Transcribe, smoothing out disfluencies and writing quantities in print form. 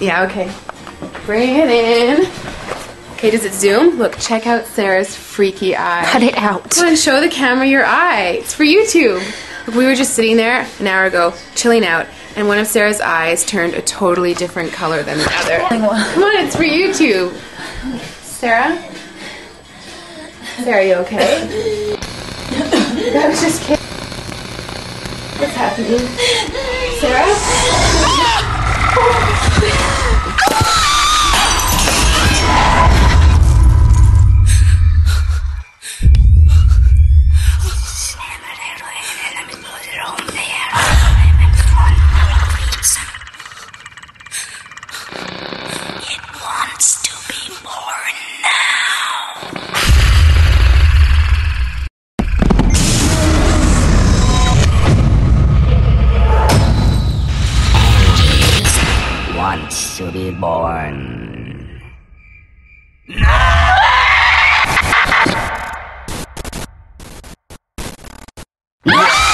Yeah, okay. Bring it in. Okay, does it zoom? Look, check out Sarah's freaky eye. Cut it out. Come on, show the camera your eye. It's for YouTube. Look, we were just sitting there an hour ago, chilling out, and one of Sarah's eyes turned a totally different color than the other. Come on, it's for YouTube. Sarah? Sarah, are you okay? I was just kidding. What's happening? Sarah? It wants to be born now. Wants to be born. No!